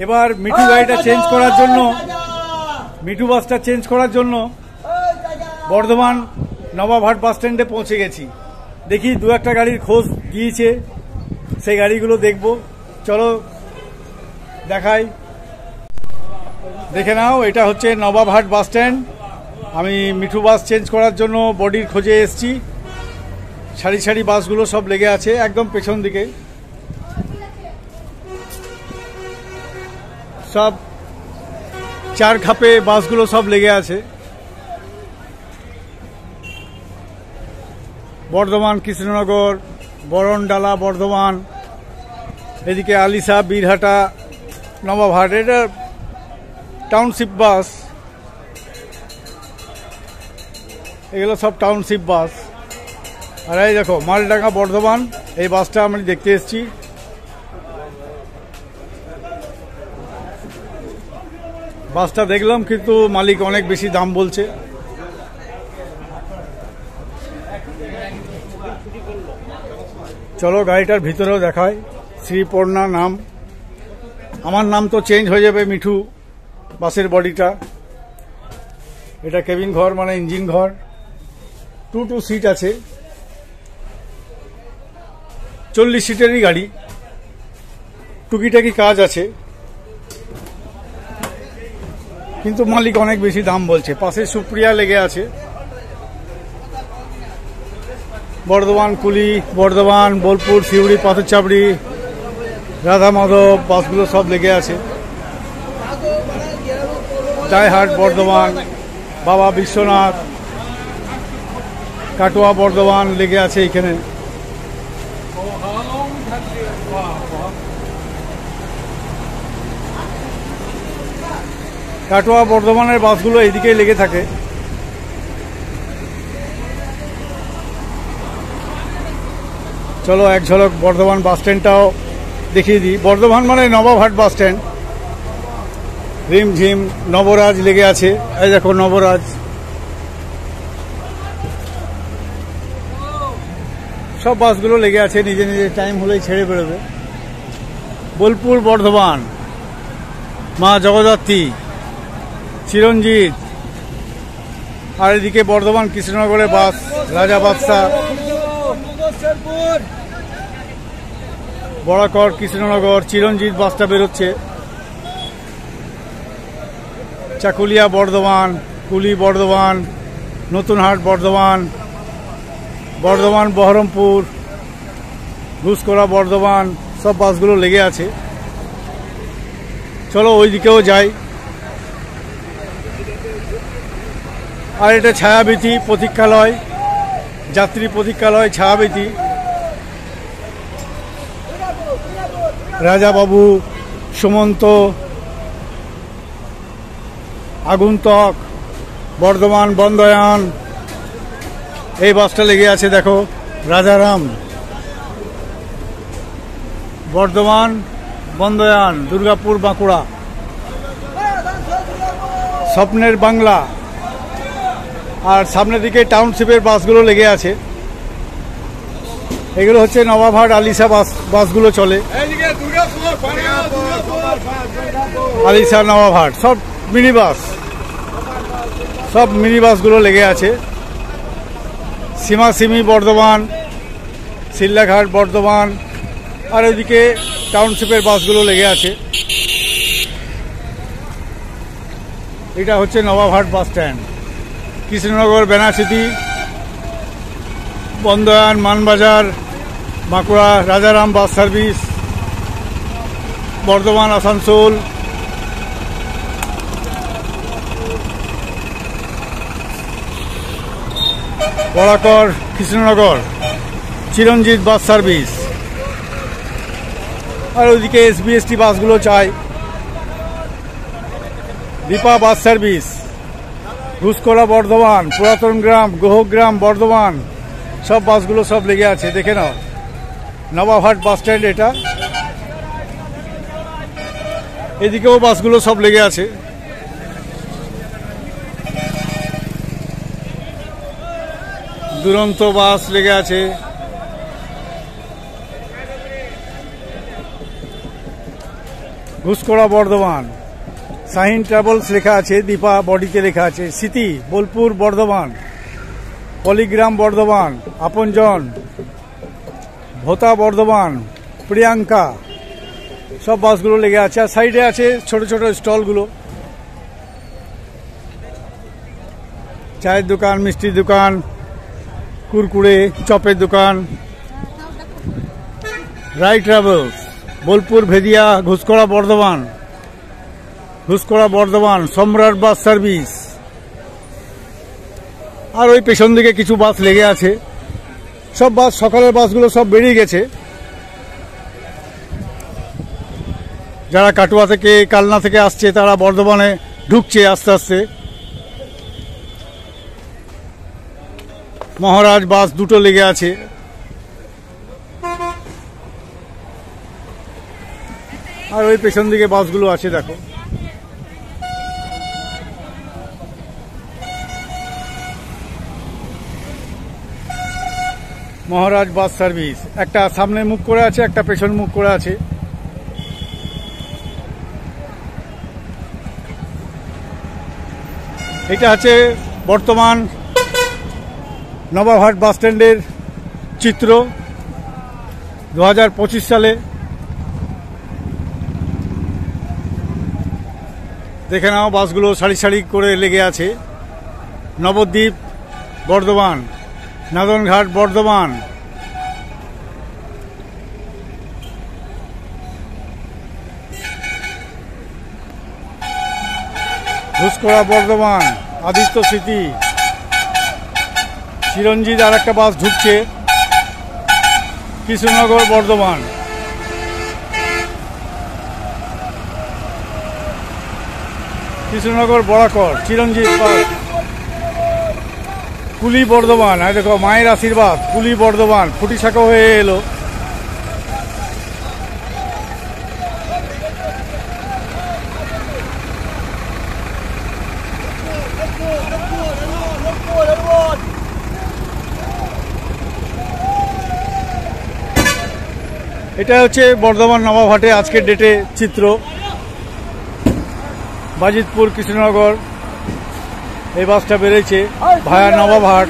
এবার মিঠু গাড়িটা চেঞ্জ করার জন্য, মিঠু বাসটা চেঞ্জ করার জন্য বর্ধমান নবাবহাট বাস স্ট্যান্ডে পৌঁছে গেছি। দেখি দু একটা গাড়ির খোঁজ গিয়েছে, সেই গাড়িগুলো দেখব। চলো দেখাই, দেখে নাও। এটা হচ্ছে নবাবহাট বাস স্ট্যান্ড। আমি মিঠু বাস চেঞ্জ করার জন্য বডির খোঁজে এসেছি। সারি সারি বাসগুলো সব লেগে আছে একদম পেছন দিকে, সব চার খাপে বাসগুলো সব লেগে আছে। বর্ধমান, কৃষ্ণনগর, বরণডালা, বর্ধমান, এদিকে আলিশা, বীরহাটা, নবাবহাট। এটা টাউনশিপ বাস, এগুলো সব টাউনশিপ বাস। আর এই দেখো মালডাঙ্গা বর্ধমান, এই বাসটা আমি দেখতে এসেছি। বাসটা দেখলাম, কিন্তু মালিক অনেক বেশি দাম বলছে। চলো গাড়িটার ভিতরেও দেখায়। শ্রীপর্ণা নাম, আমার নাম তো চেঞ্জ হয়ে যাবে মিঠু বাসের বডিটা। এটা কেবিন ঘর, মানে ইঞ্জিন ঘর। 2 সিট আছে, 40 সিটেরই গাড়ি। টুকিটাকি কাজ আছে, কিন্তু মালিক অনেক বেশি দাম বলছে। পাশে সুপ্রিয়া লেগে আছে। বর্ধমান, কুলি, বর্ধমান, বোলপুর, সিউড়ি, পাথরচাপড়ি, রাধা মাধব বাসগুলো সব লেগে আছে। জয়হাট বর্ধমান, বাবা বিশ্বনাথ, কাটোয়া বর্ধমান লেগে আছে এখানে। কাটোয়া বর্ধমানের বাসগুলো এদিকেই লেগে থাকে। চলো এক ঝলক বর্ধমান বাস স্ট্যান্ডটাও দেখিয়ে দিই। বর্ধমান মানে নবাবহাট বাস স্ট্যান্ড। রিমঝিম নবরাজ লেগে আছে, এই দেখো নবরাজ। সব বাসগুলো লেগে আছে, নিজে নিজে টাইম হলেই ছেড়ে বেরোবে। বোলপুর বর্ধমান, মা জগদ্ধাত্রী, চিরঞ্জিত। আর এদিকে বর্ধমান কৃষ্ণনগরের বাস, রাজা বাদশাহ, বরাকর, কৃষ্ণনগর, চিরঞ্জিত বাসটা বেরোচ্ছে। চাকুলিয়া বর্ধমান, কুলি বর্ধমান, নতুনহাট বর্ধমান, বর্ধমান বহরমপুর, ঘুষকরা বর্ধমান, সব বাসগুলো লেগে আছে। চলো ওই দিকেও যাই। আর এটা ছায়াবীথি প্রতীক্ষালয়, যাত্রী প্রতীক্ষালয় ছায়াবীথি। রাজাবাবু, সুমন্ত, আগন্তুক, বর্ধমান বন্দয়ান, এই বাসটা লেগে আছে দেখো। রাজারাম, বর্ধমান বন্দয়ান, দুর্গাপুর, বাঁকুড়া, স্বপ্নের বাংলা। আর সামনের দিকে টাউনশিপের বাসগুলো লেগে আছে। এগুলো হচ্ছে নবাবহাট আলিশা বাসগুলো চলে। আলিশা, নবাবহাট সব মিনি বাস, সব মিনি বাসগুলো লেগে আছে। সীমাসীমি বর্ধমান, শিল্লাঘাট বর্ধমান, আর ওইদিকে টাউনশিপের বাসগুলো লেগে আছে। এটা হচ্ছে নবাবহাট বাস স্ট্যান্ড। কৃষ্ণনগর, বেনাসিটি, Bandwan, Manbazar, Bankura, Rajaram bus service, Bardhaman, Asansol, Barakar, Krishnanagar, Chiranjit bus service. আর ওইদিকে এসবিএসটি বাসগুলো চাই। দীপা বাস সার্ভিস, ঘুষকরা বর্ধমান, পুরাতন গ্রাম, গোহগ্রাম বর্ধমান, সব বাসগুলো সব লেগে আছে। দেখে নাও নবাবহাট বাস স্ট্যান্ড এটা। এদিকেও বাসগুলো সব লেগে আছে। দুরন্ত বাস লেগে আছে। ঘুষকরা বর্ধমান। শাহিন ট্রাভেলস লেখা আছে, দীপা বডিতে লেখা আছে। স্মৃতি বোলপুর বর্ধমান, পলিগ্রাম বর্ধমান, আপনজন ভোতা বর্ধমান, প্রিয়াঙ্কা, সব বাসগুলো লেগে আছে। আর সাইডে আছে ছোট ছোট স্টলগুলো, চায়ের দোকান, মিষ্টির দোকান, কুরকুরে, চপের দোকান। রাই ট্রাভেলস বোলপুর ভেদিয়া, ঘুষকরা বর্ধমান, ঘুষকরা বর্ধমান, সম্রাট বাস সার্ভিস। আর ওই পেছন দিকে কিছু বাস লেগে আছে। সব বাস, সকালের বাসগুলো সব বেরিয়ে গেছে। যারা কাটুয়া থেকে, কালনা থেকে আসছে তারা বর্ধমানে ঢুকছে আস্তে আস্তে। মহারাজ বাস দুটো লেগে আছে। আর ওই পেছন দিকে বাসগুলো আছে দেখো। মহারাজ বাস সার্ভিস, একটা সামনে মুখ করে আছে, একটা পেছন মুখ করে আছে। এটা হচ্ছে বর্তমান নবাবহাট বাস স্ট্যান্ডের চিত্র 2025 সালে। দেখে নাও বাসগুলো সারি সারি করে লেগে আছে। নবদ্বীপ বর্ধমান, নাদনঘাট বর্ধমান, ঘুষকরা বর্ধমান, আদিত্য স্মৃতি, চিরঞ্জিত। আর একটা বাস ঢুকছে কৃষ্ণনগর বর্ধমান। কৃষ্ণনগর বরাকর, চিরঞ্জিত বাস। কুলি বর্ধমান, আর দেখো মায়ের আশীর্বাদ, কুলি বর্ধমান, ফুটিসাঁকো হয়ে এলো। এটা হচ্ছে বর্ধমান নবাবহাটে আজকের ডেটে চিত্র। বাজিতপুর কৃষ্ণনগর এই বাসটা বেরিয়েছে ভায়া নবাবহাট।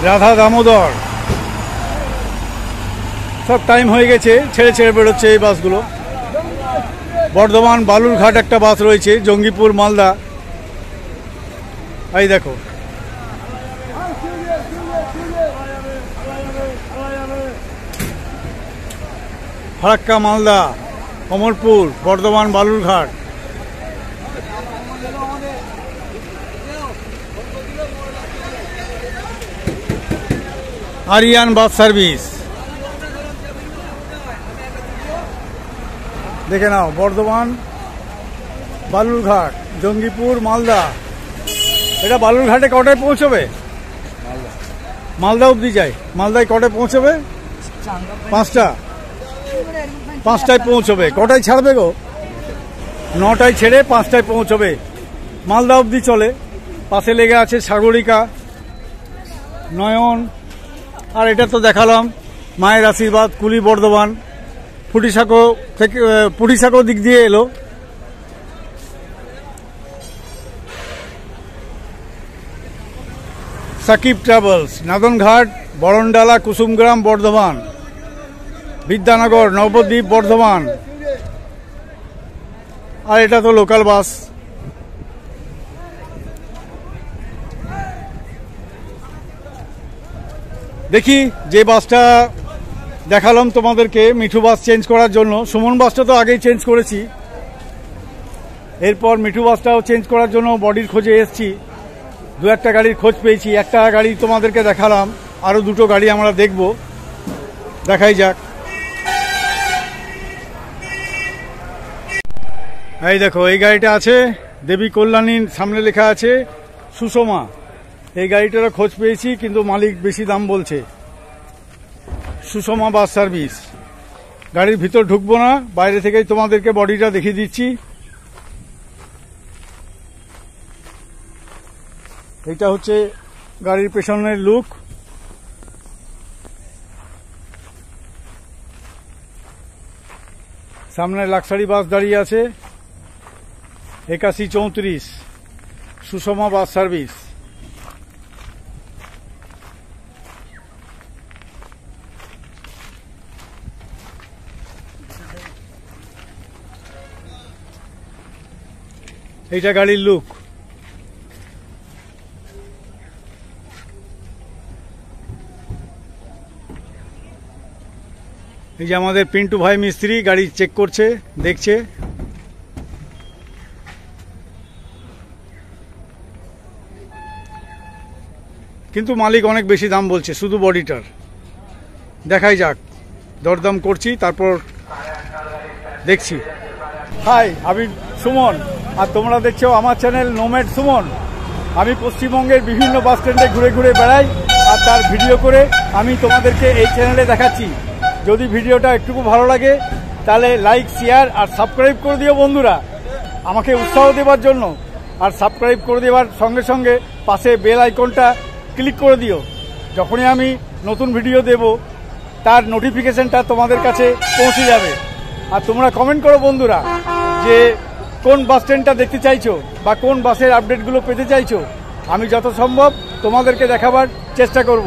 রাধা দামোদর, সব টাইম হয়ে গেছে, ছেড়ে ছেড়ে বেরোচ্ছে এই বাসগুলো। বর্ধমান বালুরঘাট একটা বাস রয়েছে, জঙ্গিপুর মালদা। এই দেখো ফারাক্কা মালদা, কমলপুর, বর্ধমান বালুরঘাট। আরিয়ান বাস সার্ভিস দেখে নাও, বর্ধমান বালুরঘাট, জঙ্গিপুর মালদা। এটা বালুরঘাটে কটায় পৌঁছবে? মালদা অবধি যায়। মালদায় কটায় পৌঁছবে? 5টায় পৌঁছবে। কটায় ছাড়বে গো? 9টায় ছেড়ে 5টায় পৌঁছবে। মালদা অবধি চলে। পাশে লেগে আছে সাগরিকা, নয়ন। আর এটা তো দেখালাম মায়ের আশীর্বাদ, কুলি বর্ধমান। ফুটিসাঁকো থেকে, ফুটিসাঁকো দিক দিয়ে এলো। সাকিব ট্রাভেলস, নাদনঘাট, বরণডালা, কুসুমগ্রাম বর্ধমান, বিদ্যানগর, নবদ্বীপ বর্ধমান। আর এটা তো লোকাল বাস। দেখি যে বাসটা দেখালাম তোমাদেরকে, মিঠু বাস চেঞ্জ করার জন্য। সুমন বাসটা তো আগেই চেঞ্জ করেছি। এরপর মিঠু বাসটাও চেঞ্জ করার জন্য বডির খোঁজে এসছি। দু একটা গাড়ির খোঁজ পেয়েছি। একটা গাড়ি তোমাদেরকে দেখালাম, আরও দুটো গাড়ি আমরা দেখব। দেখাই যাক। এই দেখো এই গাড়িটা আছে, দেবী কল্যাণীর সামনে লেখা আছে সুষমা। এই গাড়িটারও খোঁজ পেয়েছি, কিন্তু মালিক বেশি দাম বলছে। Sushma bus service. গাড়ির ভিতর ঢুকবো না, বাইরে থেকেই তোমাদেরকে বডিটা দেখিয়ে দিচ্ছি। এটা হচ্ছে গাড়ির পেছনের লুক। সামনে লাক্সারি বাস দাঁড়িয়ে আছে 8134 সুষমা বাস সার্ভিস। এইটা গাড়ির লুক। এই যে আমাদের পিন্টু ভাই মিস্ত্রি গাড়ি চেক করছে, দেখছে। কিন্তু মালিক অনেক বেশি দাম বলছে শুধু বডিটার। দেখাই যাক, দরদাম করছি, তারপর দেখছি। হাই, আমি সুমন, আর তোমরা দেখছো আমার চ্যানেল নোম্যাড সুমন। আমি পশ্চিমবঙ্গের বিভিন্ন বাস স্ট্যান্ডে ঘুরে ঘুরে বেড়াই, আর তার ভিডিও করে আমি তোমাদেরকে এই চ্যানেলে দেখাচ্ছি। যদি ভিডিওটা একটুকু ভালো লাগে তাহলে লাইক, শেয়ার আর সাবস্ক্রাইব করে দিও বন্ধুরা, আমাকে উৎসাহ দেওয়ার জন্য। আর সাবস্ক্রাইব করে দেওয়ার সঙ্গে সঙ্গে পাশে বেল আইকনটা ক্লিক করে দিও। যখনই আমি নতুন ভিডিও দেব তার নোটিফিকেশনটা তোমাদের কাছে পৌঁছে যাবে। আর তোমরা কমেন্ট করো বন্ধুরা যে কোন বাস স্ট্যান্ডটা দেখতে চাইছো বা কোন বাসের আপডেটগুলো পেতে চাইছো। আমি যত সম্ভব তোমাদেরকে দেখাবার চেষ্টা করব।